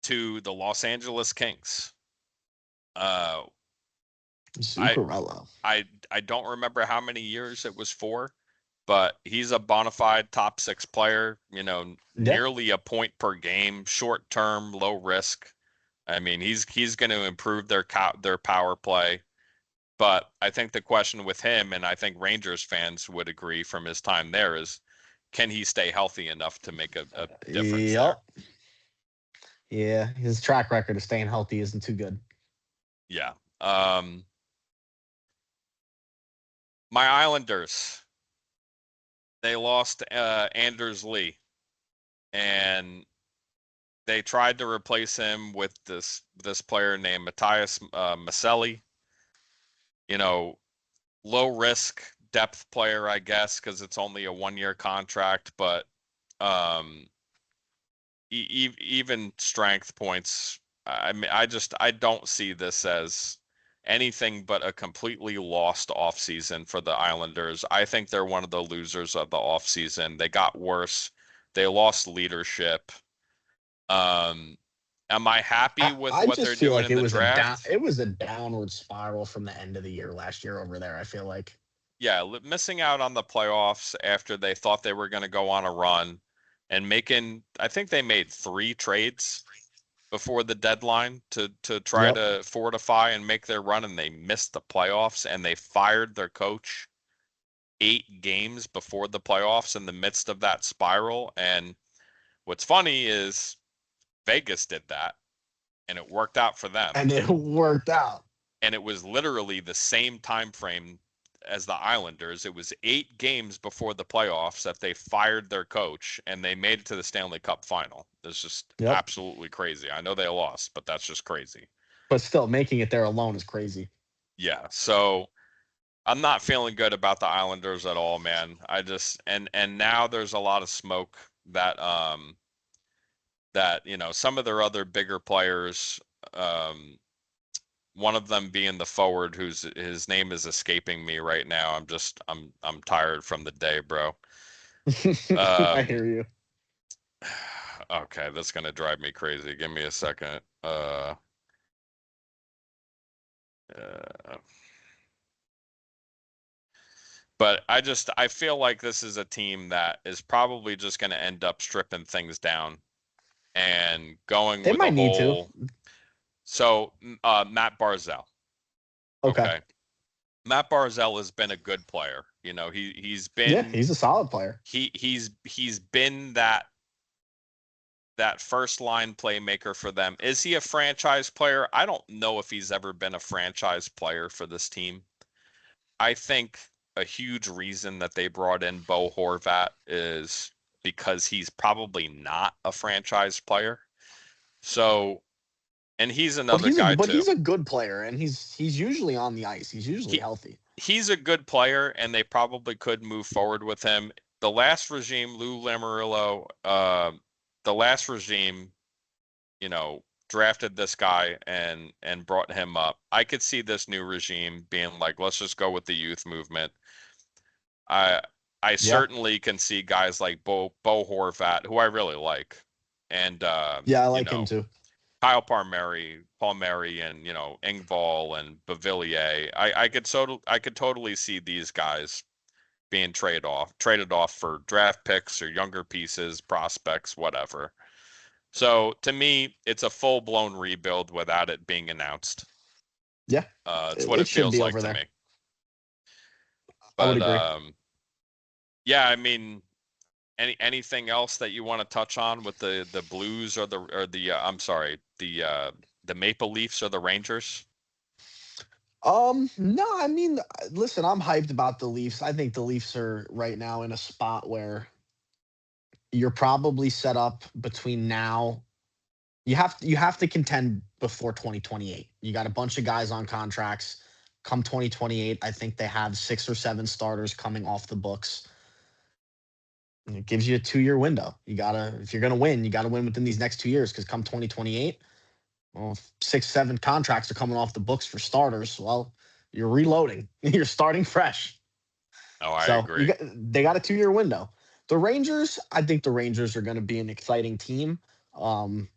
to the Los Angeles Kings. Uh, I Zuccarello. I don't remember how many years it was for, but he's a bona fide top six player. Yeah. Nearly a point per game, short term, low risk. I mean, he's going to improve their power play. But I think the question with him, and I think Rangers fans would agree from his time there, is can he stay healthy enough to make a difference there? Yep. Yeah. His track record of staying healthy isn't too good. Yeah. My Islanders, they lost Anders Lee, and they tried to replace him with this player named Matthias Maselli. You know, low risk depth player, I guess, because it's only a 1 year contract, but um, even strength points. I mean, I don't see this as anything but a completely lost offseason for the Islanders. I think they're one of the losers of the offseason. They got worse. They lost leadership. Um, am I happy with I what just they're feel doing like in the draft? it was a downward spiral from the end of the year last year over there, I feel like. Yeah, missing out on the playoffs after they thought they were going to go on a run and I think they made 3 trades before the deadline to try Yep. to fortify and make their run, and they missed the playoffs, and they fired their coach 8 games before the playoffs in the midst of that spiral. And what's funny is Vegas did that, and it worked out for them. And it worked out. And it was literally the same time frame as the Islanders. It was 8 games before the playoffs that they fired their coach, and they made it to the Stanley Cup final. It's just Yep. absolutely crazy. I know they lost, but that's just crazy. But still, making it there alone is crazy. Yeah, so I'm not feeling good about the Islanders at all, man. I just and now there's a lot of smoke that some of their other bigger players, um one of them being the forward whose his name is escaping me right now. I'm tired from the day, bro. I Um hear you. okay, that's gonna drive me crazy. Give me a second. Uh but I feel like this is a team that is probably just gonna end up stripping things down and going They with a might need to. whole. So Matt Barzell. Okay. Okay. Matt Barzal has been a good player. He's Yeah, been he's a solid player. he's been that first line playmaker for them. Is he a franchise player? I don't know if he's ever been a franchise player for this team. I think a huge reason that they brought in Bo Horvat is because he's probably not a franchise player. So, and he's But another guy too. he's a good player, and he's usually on the ice. He's usually He healthy. he's a good player, and they probably could move forward with him. The last regime, Lou Lamoriello, the last regime, drafted this guy and brought him up. I could see this new regime being like, let's just go with the youth movement. I I Yeah, certainly can see guys like Bo Horvat, who I really like, and yeah, I you like him know too. Kyle Palmieri, and Engvall and Bavillier. I could totally see these guys being traded off for draft picks or younger pieces, prospects, whatever. So to me, it's a full blown rebuild without it being announced. Yeah, It's what it it should feels be like over to there. me. I would But agree. yeah, I mean, anything else that you want to touch on with the Blues or the I'm sorry, the Maple Leafs or the Rangers? No, I mean, listen, I'm hyped about the Leafs. I think the Leafs are right now in a spot where you're probably set up between now. You have to contend before 2028. You got a bunch of guys on contracts. Come 2028, I think they have 6 or 7 starters coming off the books. And it gives you a 2-year window. If you're gonna win, you gotta win within these next 2 years. Because come 2028, well, if 6, 7 contracts are coming off the books for starters. Well, you're reloading. You're starting fresh. Oh, I So agree. they got a 2-year window. The Rangers, I think the Rangers are going to be an exciting team. Um,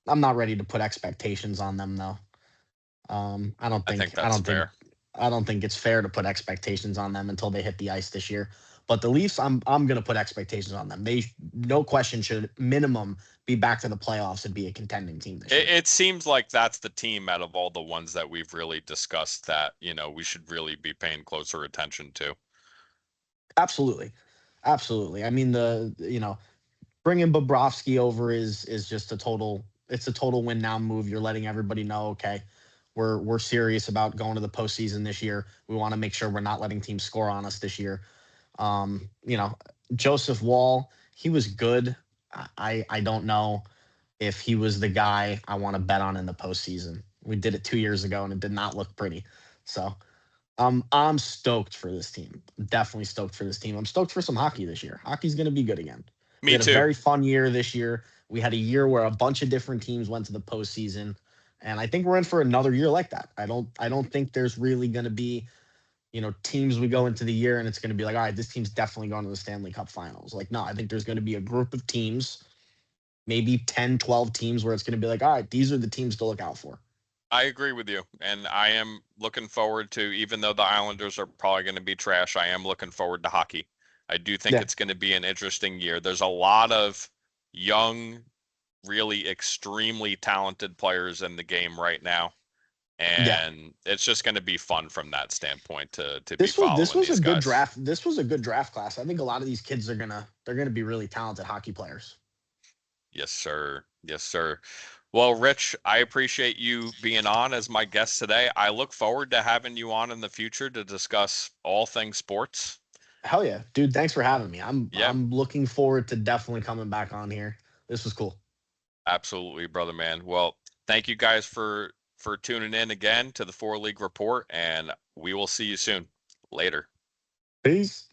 I'm not ready to put expectations on them though. Um, I don't I think think I that's don't think fair. I don't think it's fair to put expectations on them until they hit the ice this year. But the Leafs, I'm going to put expectations on them. They no question should minimum be back to the playoffs and be a contending team this It, year. it seems like that's the team out of all the ones that we've really discussed that, we should really be paying closer attention to. Absolutely, absolutely. I mean bringing Bobrovsky over is just a total. It's a total win now move. You're letting everybody know, okay, we're serious about going to the postseason this year. We want to make sure we're not letting teams score on us this year. Um, you know, Joseph Wall, he was good. I don't know if he was the guy I want to bet on in the postseason. We did it 2 years ago and it did not look pretty. So I'm stoked for this team. Definitely stoked for this team. I'm stoked for some hockey this year. Hockey's going to be good again. We Me had a too. very fun year this year. We had a year where a bunch of different teams went to the postseason, and I think we're in for another year like that. I don't think there's really going to be teams we go into the year and it's going to be like, all right, this team's definitely going to the Stanley Cup Finals. Like, no, I think there's going to be a group of teams, maybe 10, 12 teams, where it's going to be like, all right, these are the teams to look out for. I agree with you. And I am looking forward to, even though the Islanders are probably going to be trash, I am looking forward to hockey. I do think Yeah, it's going to be an interesting year. There's a lot of young, really extremely talented players in the game right now. yeah. And it's just going to be fun from that standpoint to be This following was a these good guys. draft. This was a good draft class. I think a lot of these kids they're gonna be really talented hockey players. Yes, sir. Yes, sir. Well, Rich, I appreciate you being on as my guest today. I look forward to having you on in the future to discuss all things sports. Hell yeah, dude! Thanks for having me. I'm Yeah, I'm looking forward to definitely coming back on here. This was cool. absolutely, brother man. Well, thank you guys for tuning in again to the Four League Report, and we will see you soon. Later. Peace.